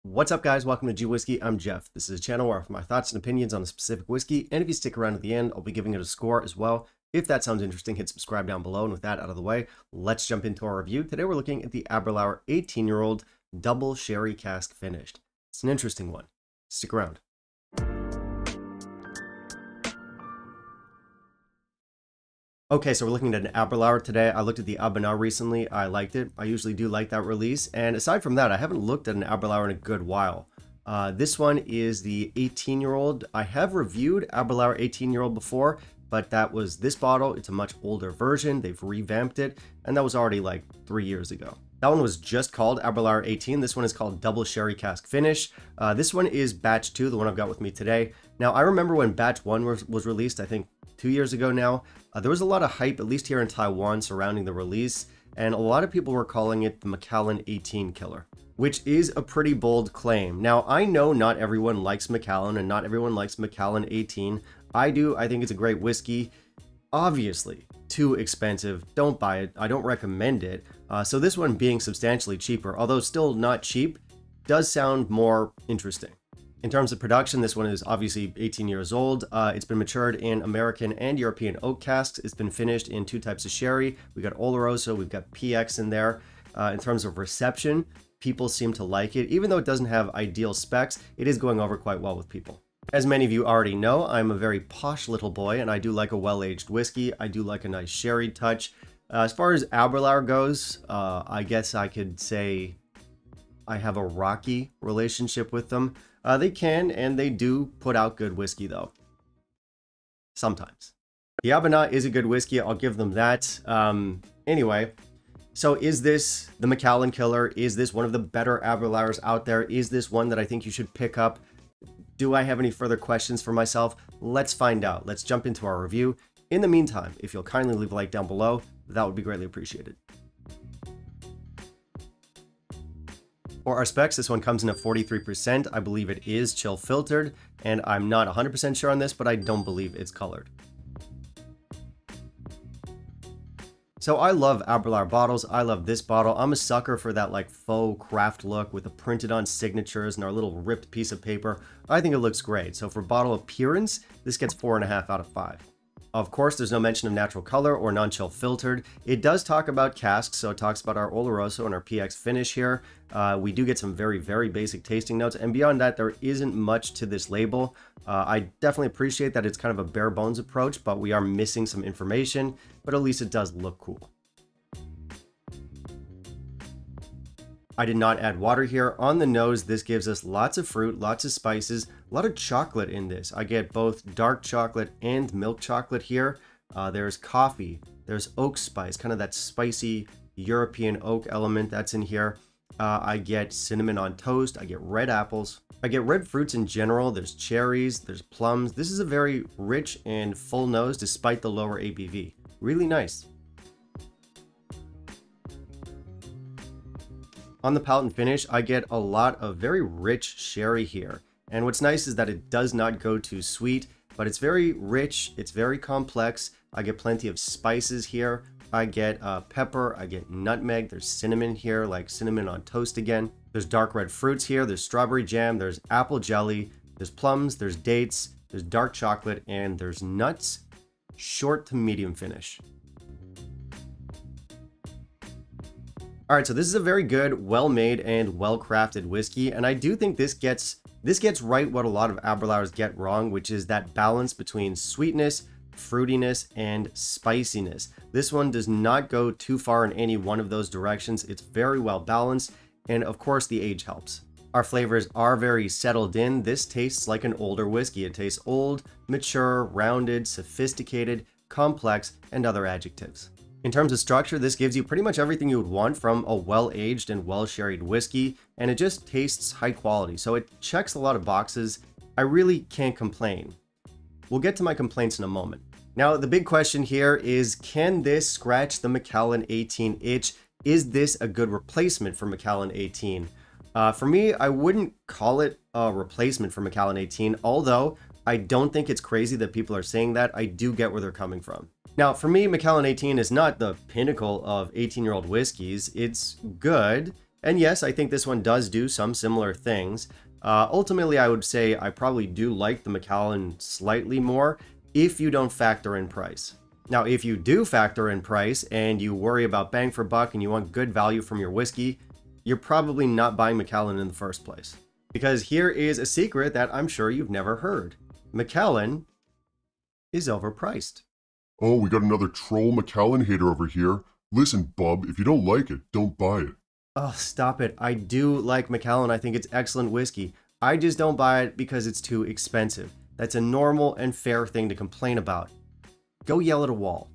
What's up, guys? Welcome to G Whiskey. I'm Jeff. This is a channel where I offer my thoughts and opinions on a specific whiskey, and if you stick around at the end, I'll be giving it a score as well. If that sounds interesting, hit subscribe down below, and with that out of the way, let's jump into our review. Today we're looking at the Aberlour 18-year-old Double Sherry Cask Finished. It's an interesting one. Stick around. Okay, so we're looking at an Aberlour today. I looked at the Aberlour recently. I liked it. I usually do like that release. And aside from that, I haven't looked at an Aberlour in a good while. This one is the 18-year-old. I have reviewed Aberlour 18-year-old before, but that was this bottle. It's a much older version. They've revamped it, and that was already like 3 years ago. That one was just called Aberlour 18. This one is called Double Sherry Cask Finished. This one is batch 2, the one I've got with me today. Now, I remember when batch 1 was released, I think 2 years ago now. There was a lot of hype, at least here in Taiwan, surrounding the release, and a lot of people were calling it the Macallan 18 killer, which is a pretty bold claim. Now, I know not everyone likes Macallan, and not everyone likes Macallan 18. I do. I think it's a great whiskey. Obviously, too expensive. Don't buy it. I don't recommend it. So this one being substantially cheaper, although still not cheap, does sound more interesting. In terms of production, this one is obviously 18 years old. It's been matured in American and European oak casks. It's been finished in 2 types of sherry. We've got Oloroso, we've got PX in there. In terms of reception, people seem to like it. Even though it doesn't have ideal specs, it is going over quite well with people. As many of you already know, I'm a very posh little boy, and I do like a well-aged whiskey. I do like a nice sherry touch. As far as Aberlour goes, I guess I could say I have a rocky relationship with them. They can and they do put out good whiskey, though. Sometimes. The Aberlour is a good whiskey. I'll give them that. Anyway, so is this the Macallan killer? Is this one of the better Aberlours out there? Is this one that I think you should pick up? Do I have any further questions for myself? Let's find out. Let's jump into our review. In the meantime, if you'll kindly leave a like down below, that would be greatly appreciated. For our specs, this one comes in at 43%. I believe it is chill filtered, and I'm not 100% sure on this, but I don't believe it's colored. So I love Aberlour bottles. I love this bottle. I'm a sucker for that like faux craft look with the printed on signatures and our little ripped piece of paper. I think it looks great. So for bottle appearance, this gets 4.5 out of 5. Of course, there's no mention of natural color or non-chill filtered. It does talk about casks, so it talks about our Oloroso and our PX finish here. We do get some very, very basic tasting notes, and beyond that, there isn't much to this label. I definitely appreciate that it's kind of a bare bones approach, but we are missing some information, but at least it does look cool. I did not add water here. On the nose, this gives us lots of fruit, lots of spices, a lot of chocolate in this. I get both dark chocolate and milk chocolate here. There's coffee, there's oak spice, kind of that spicy European oak element that's in here. I get cinnamon on toast, I get red apples, I get red fruits in general. There's cherries, there's plums. This is a very rich and full nose despite the lower ABV. Really nice. On the palate and finish, I get a lot of very rich sherry here. And what's nice is that it does not go too sweet, but it's very rich, it's very complex. I get plenty of spices here. I get pepper, I get nutmeg, there's cinnamon here, like cinnamon on toast again. There's dark red fruits here, there's strawberry jam, there's apple jelly, there's plums, there's dates, there's dark chocolate, and there's nuts. Short to medium finish. All right, so this is a very good, well-made, and well-crafted whiskey, and I do think this gets right what a lot of Aberlours get wrong, which is that balance between sweetness, fruitiness, and spiciness. This one does not go too far in any one of those directions. It's very well balanced, and of course the age helps. Our flavors are very settled in. This tastes like an older whiskey. It tastes old, mature, rounded, sophisticated, complex, and other adjectives. In terms of structure, this gives you pretty much everything you would want from a well-aged and well-sherried whiskey, and it just tastes high quality, so it checks a lot of boxes. I really can't complain. We'll get to my complaints in a moment. Now, the big question here is, can this scratch the Macallan 18 itch? Is this a good replacement for Macallan 18? For me, I wouldn't call it a replacement for Macallan 18, although I don't think it's crazy that people are saying that. I do get where they're coming from. Now, for me, Macallan 18 is not the pinnacle of 18-year-old whiskeys. It's good, And yes, I think this one does do some similar things. Ultimately, I would say I probably do like the Macallan slightly more if you don't factor in price. Now, if you do factor in price and you worry about bang for buck and you want good value from your whiskey, you're probably not buying Macallan in the first place. Because here is a secret that I'm sure you've never heard. Macallan is overpriced. Oh, we got another troll Macallan hater over here. Listen, bub, if you don't like it, don't buy it. Oh, stop it. I do like Macallan. I think it's excellent whiskey. I just don't buy it because it's too expensive. That's a normal and fair thing to complain about. Go yell at a wall.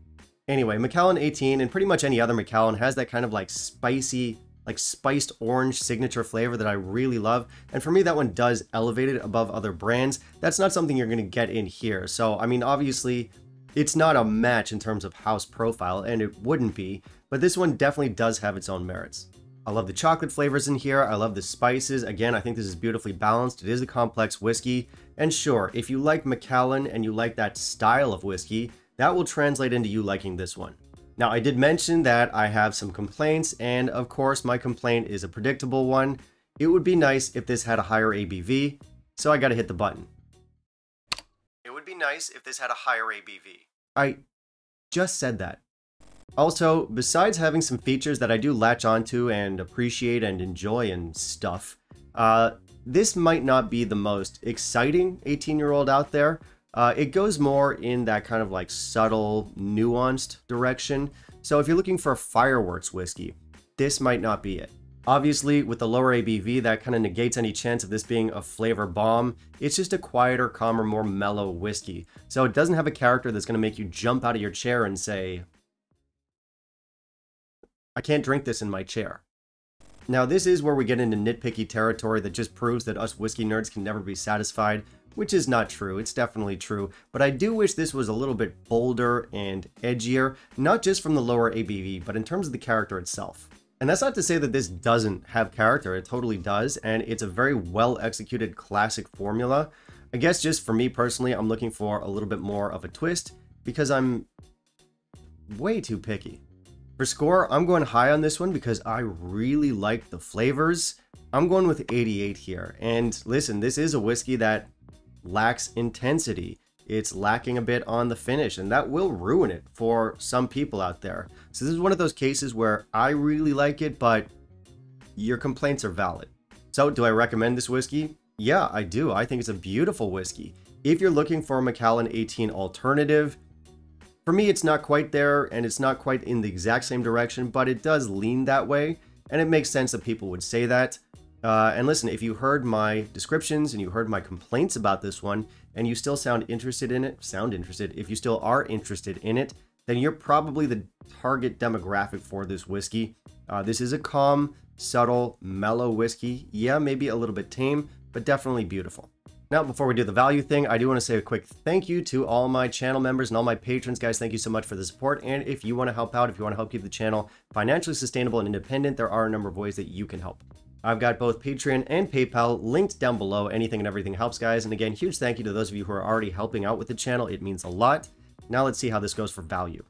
Anyway, Macallan 18 and pretty much any other Macallan has that kind of like spicy, like spiced orange signature flavor that I really love. And for me, that one does elevate it above other brands. That's not something you're going to get in here. So, I mean, obviously, it's not a match in terms of house profile, and it wouldn't be, but this one definitely does have its own merits. I love the chocolate flavors in here. I love the spices. Again, I think this is beautifully balanced. It is a complex whiskey. And sure, if you like Macallan and you like that style of whiskey, that will translate into you liking this one. Now, I did mention that I have some complaints, and of course, my complaint is a predictable one. It would be nice if this had a higher ABV, so I gotta hit the button. It would be nice if this had a higher ABV. I just said that. Also, besides having some features that I do latch onto and appreciate and enjoy and stuff, this might not be the most exciting 18-year-old out there. It goes more in that kind of like subtle, nuanced direction. So if you're looking for a fireworks whiskey, this might not be it. Obviously, with the lower ABV, that kind of negates any chance of this being a flavor bomb. It's just a quieter, calmer, more mellow whiskey. So it doesn't have a character that's going to make you jump out of your chair and say, I can't drink this in my chair. Now, this is where we get into nitpicky territory that just proves that us whiskey nerds can never be satisfied, which is not true. It's definitely true, but I do wish this was a little bit bolder and edgier, not just from the lower ABV, but in terms of the character itself. And that's not to say that this doesn't have character. It totally does, and it's a very well executed classic formula. I guess just for me personally, I'm looking for a little bit more of a twist because I'm way too picky. For score, I'm going high on this one because I really like the flavors. I'm going with 88 here. And listen, this is a whiskey that lacks intensity. It's lacking a bit on the finish, and that will ruin it for some people out there. So this is one of those cases where I really like it, but your complaints are valid. So do I recommend this whiskey? Yeah, I do. I think it's a beautiful whiskey. If you're looking for a Macallan 18 alternative, for me, it's not quite there, and it's not quite in the exact same direction, but it does lean that way, and it makes sense that people would say that. And listen, if you heard my descriptions and you heard my complaints about this one, and you still sound interested in it, if you still are interested in it, then you're probably the target demographic for this whiskey. This is a calm, subtle, mellow whiskey. Yeah, maybe a little bit tame, but definitely beautiful. Now, before we do the value thing, I do want to say a quick thank you to all my channel members and all my patrons. Guys, thank you so much for the support. And if you want to help out, if you want to help keep the channel financially sustainable and independent, there are a number of ways that you can help. I've got both Patreon and PayPal linked down below. Anything and everything helps, guys. And again, huge thank you to those of you who are already helping out with the channel. It means a lot. Now let's see how this goes for value.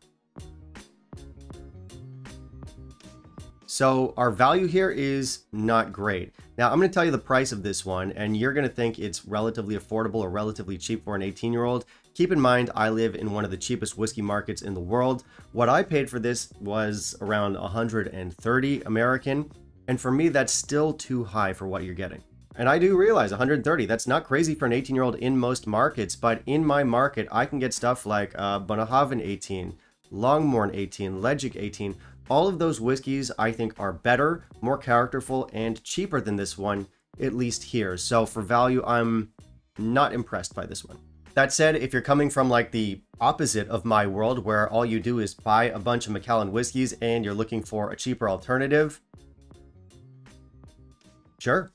So our value here is not great. Now I'm going to tell you the price of this one, and you're going to think it's relatively affordable or relatively cheap for an 18-year-old. Keep in mind, I live in one of the cheapest whiskey markets in the world. What I paid for this was around 130 American. And for me, that's still too high for what you're getting. And I do realize 130, that's not crazy for an 18-year-old in most markets, but in my market, I can get stuff like Bunnahabhain 18, Longmorn 18, Legic 18. All of those whiskeys I think are better, more characterful, and cheaper than this one, at least here. So for value, I'm not impressed by this one. That said, if you're coming from like the opposite of my world, where all you do is buy a bunch of Macallan whiskeys and you're looking for a cheaper alternative, sure.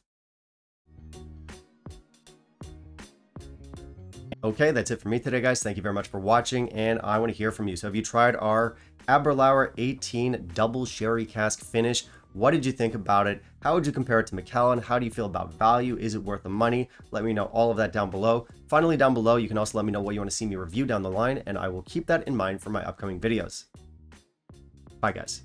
Okay, that's it for me today, guys. Thank you very much for watching, and I want to hear from you. So have you tried our Aberlour 18 Double Sherry Cask Finish? What did you think about it? How would you compare it to Macallan? How do you feel about value? Is it worth the money? Let me know all of that down below. Finally, down below, you can also let me know what you want to see me review down the line, and I will keep that in mind for my upcoming videos. Bye, guys.